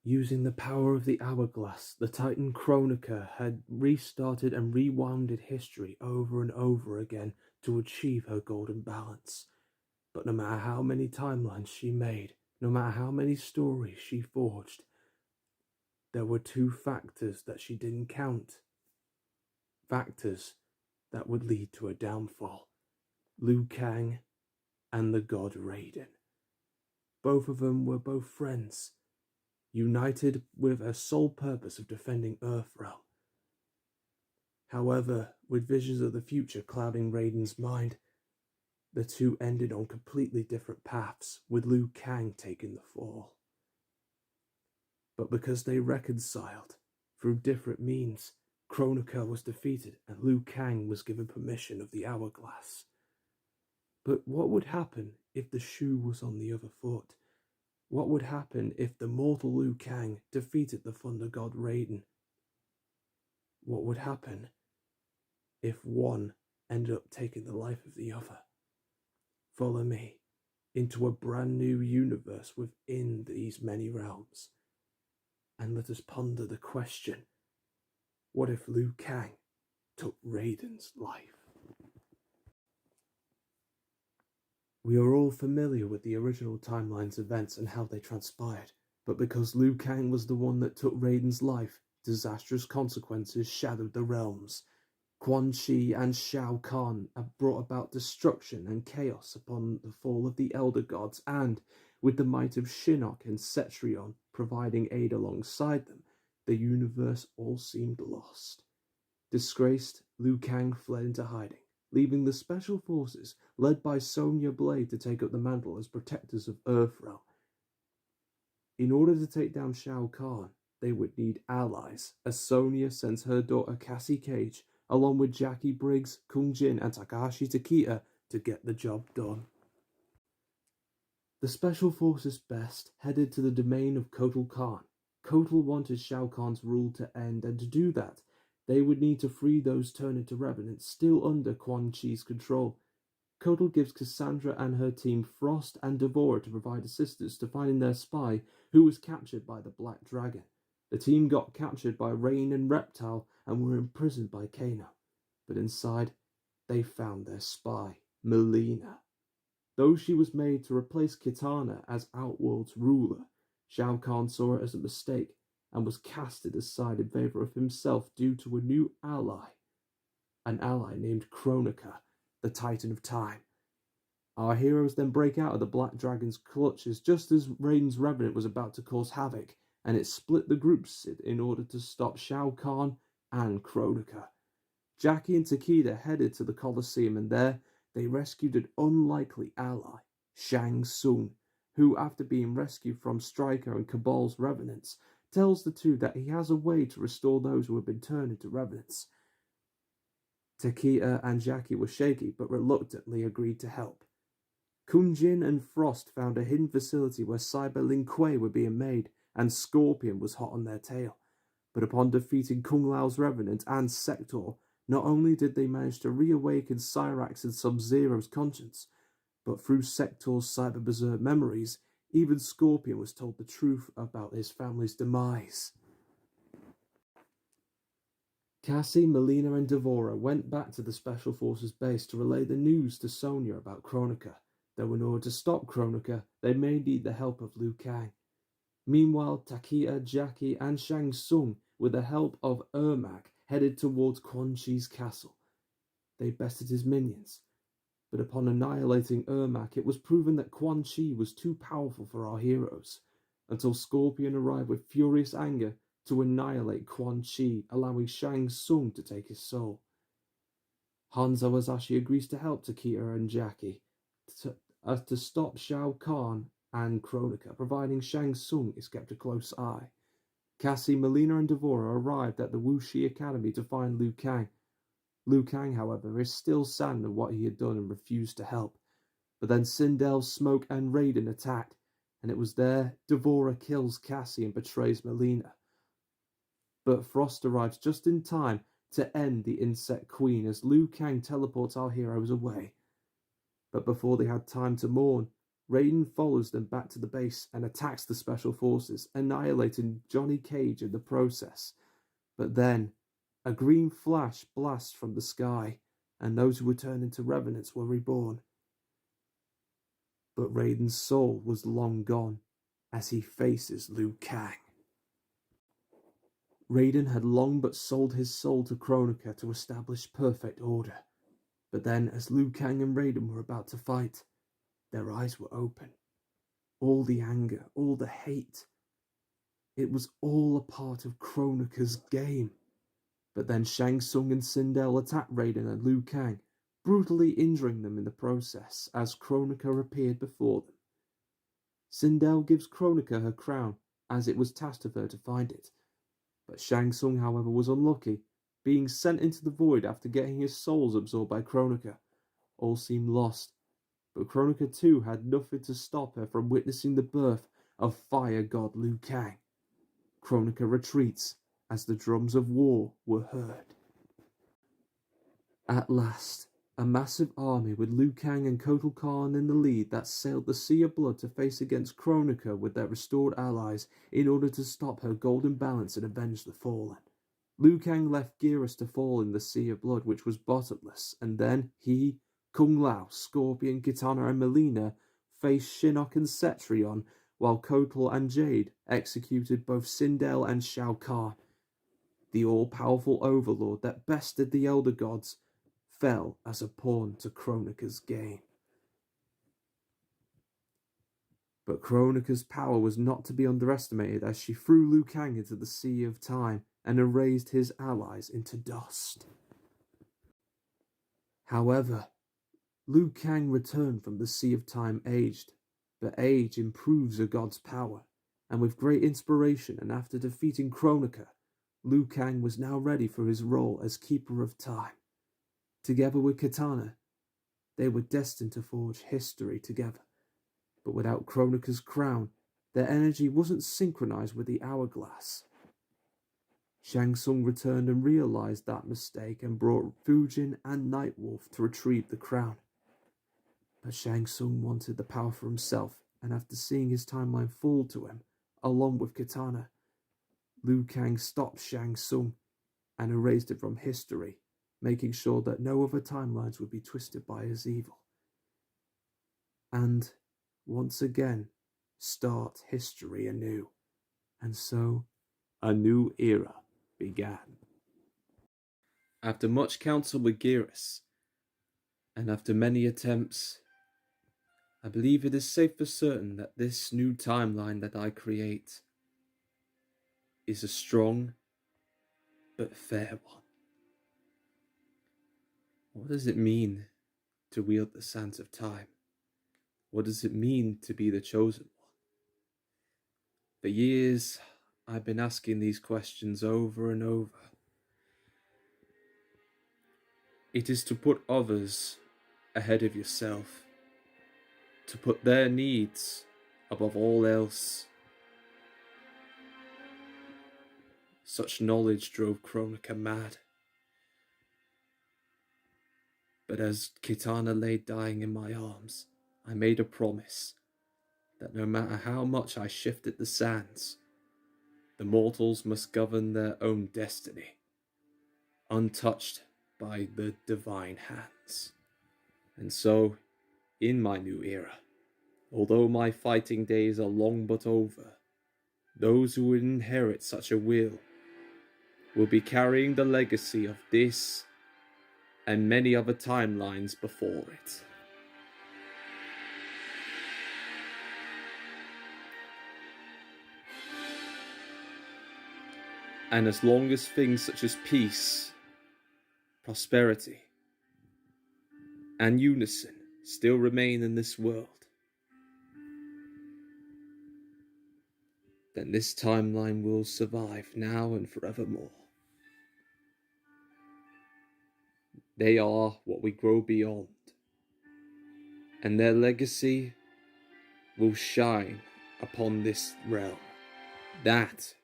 Using the power of the hourglass, the Titan Kronika had restarted and rewounded history over and over again to achieve her golden balance. But no matter how many timelines she made, no matter how many stories she forged, there were two factors that she didn't count. Factors that would lead to her downfall. Liu Kang and the god Raiden. Both of them were both friends, united with a sole purpose of defending Earthrealm. However, with visions of the future clouding Raiden's mind, the two ended on completely different paths, with Liu Kang taking the fall. But because they reconciled through different means, Kronika was defeated and Liu Kang was given permission of the hourglass. But what would happen if the shoe was on the other foot? What would happen if the mortal Liu Kang defeated the thunder god Raiden? What would happen if one ended up taking the life of the other? Follow me into a brand new universe within these many realms, and let us ponder the question, what if Liu Kang took Raiden's life? We are all familiar with the original timeline's events and how they transpired, but because Liu Kang was the one that took Raiden's life, disastrous consequences shadowed the realms. Quan Chi and Shao Kahn have brought about destruction and chaos upon the fall of the Elder Gods, and, with the might of Shinnok and Cetrion providing aid alongside them, the universe all seemed lost. Disgraced, Liu Kang fled into hiding, leaving the Special Forces, led by Sonya Blade, to take up the mantle as protectors of Earthrealm. In order to take down Shao Kahn, they would need allies, as Sonya sends her daughter Cassie Cage, along with Jackie Briggs, Kung Jin, and Takahashi Takita to get the job done. The Special Forces best headed to the domain of Kotal Khan. Kotal wanted Shao Kahn's rule to end, and to do that, they would need to free those turned into revenants still under Quan Chi's control. Kotal gives Cassandra and her team Frost and Devora to provide assistance to finding their spy, who was captured by the Black Dragon. The team got captured by Rain and Reptile and were imprisoned by Kano. But inside, they found their spy, Mileena. Though she was made to replace Kitana as Outworld's ruler, Shao Kahn saw it as a mistake and was casted aside in favor of himself due to a new ally, an ally named Kronika, the Titan of Time. Our heroes then break out of the Black Dragon's clutches just as Raiden's Revenant was about to cause havoc, and it split the groups in order to stop Shao Kahn and Kronika. Jackie and Takeda headed to the Colosseum, and there they rescued an unlikely ally, Shang Tsung, who, after being rescued from Stryker and Cabal's revenants, tells the two that he has a way to restore those who have been turned into revenants. Takeda and Jackie were shaky, but reluctantly agreed to help. Kun Jin and Frost found a hidden facility where Cyber Lin Kuei were being made, and Scorpion was hot on their tail. But upon defeating Kung Lao's Revenant and Sector, not only did they manage to reawaken Cyrax and Sub-Zero's conscience, but through Sector's Cyber Berserk memories, even Scorpion was told the truth about his family's demise. Cassie, Mileena, and Devora went back to the Special Forces base to relay the news to Sonya about Kronika, though in order to stop Kronika, they may need the help of Liu Kang. Meanwhile, Takeda, Jackie, and Shang Tsung, with the help of Ermac, headed towards Quan Chi's castle. They bested his minions, but upon annihilating Ermac, it was proven that Quan Chi was too powerful for our heroes, until Scorpion arrived with furious anger to annihilate Quan Chi, allowing Shang Tsung to take his soul. Hanzo Asashi agrees to help Takeda and Jackie to stop Shao Kahn and Kronika, providing Shang Tsung is kept a close eye. Cassie, Mileena, and Devora arrived at the Wuxi Academy to find Liu Kang. Liu Kang, however, is still saddened at what he had done and refused to help. But then Sindel, Smoke, and Raiden attacked, and it was there Devora kills Cassie and betrays Mileena. But Frost arrives just in time to end the Insect Queen as Liu Kang teleports our heroes away. But before they had time to mourn, Raiden follows them back to the base and attacks the special forces, annihilating Johnny Cage in the process. But then, a green flash blasts from the sky, and those who were turned into revenants were reborn. But Raiden's soul was long gone as he faces Liu Kang. Raiden had long but sold his soul to Kronika to establish perfect order. But then, as Liu Kang and Raiden were about to fight, their eyes were open. All the anger, all the hate, it was all a part of Kronika's game. But then Shang Tsung and Sindel attacked Raiden and Liu Kang, brutally injuring them in the process as Kronika appeared before them. Sindel gives Kronika her crown, as it was tasked of her to find it. But Shang Tsung, however, was unlucky, being sent into the void after getting his souls absorbed by Kronika. All seemed lost, but Kronika too had nothing to stop her from witnessing the birth of fire god Liu Kang. Kronika retreats as the drums of war were heard. At last, a massive army with Liu Kang and Kotal Khan in the lead that sailed the Sea of Blood to face against Kronika with their restored allies in order to stop her golden balance and avenge the fallen. Liu Kang left Geras to fall in the Sea of Blood, which was bottomless, and then he, Kung Lao, Scorpion, Kitana and Mileena faced Shinnok and Cetrion, while Kotal and Jade executed both Sindel and Shao Kahn. The all-powerful overlord that bested the elder gods fell as a pawn to Kronika's game. But Kronika's power was not to be underestimated as she threw Liu Kang into the Sea of Time and erased his allies into dust. However, Liu Kang returned from the Sea of Time aged, but age improves a god's power, and with great inspiration and after defeating Kronika, Liu Kang was now ready for his role as Keeper of Time. Together with Kitana, they were destined to forge history together. But without Kronika's crown, their energy wasn't synchronized with the hourglass. Shang Tsung returned and realized that mistake and brought Fujin and Nightwolf to retrieve the crown. But Shang Tsung wanted the power for himself, and after seeing his timeline fall to him, along with Kitana, Liu Kang stopped Shang Tsung and erased it from history, making sure that no other timelines would be twisted by his evil. And, once again, start history anew. And so, a new era began. After much counsel with Geras, and after many attempts, I believe it is safe for certain that this new timeline that I create is a strong but fair one. What does it mean to wield the sands of time? What does it mean to be the chosen one? For years, I've been asking these questions over and over. It is to put others ahead of yourself, to put their needs above all else. Such knowledge drove Kronika mad. But as Kitana lay dying in my arms, I made a promise that no matter how much I shifted the sands, the mortals must govern their own destiny, untouched by the divine hands. And so, in my new era, although my fighting days are long but over, those who would inherit such a will be carrying the legacy of this and many other timelines before it. And as long as things such as peace, prosperity, and unison still remain in this world, then this timeline will survive now and forevermore. They are what we grow beyond, and their legacy will shine upon this realm. That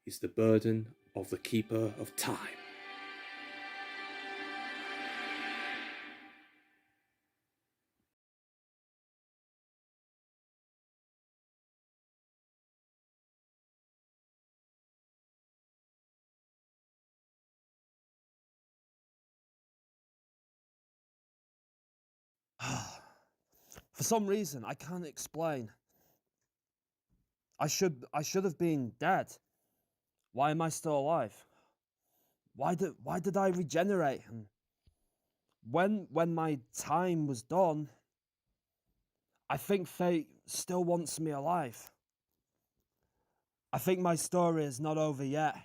is the burden of the Keeper of Time. For some reason I can't explain. I should have been dead. Why am I still alive? Why did I regenerate? And when my time was done, I think fate still wants me alive. I think my story is not over yet.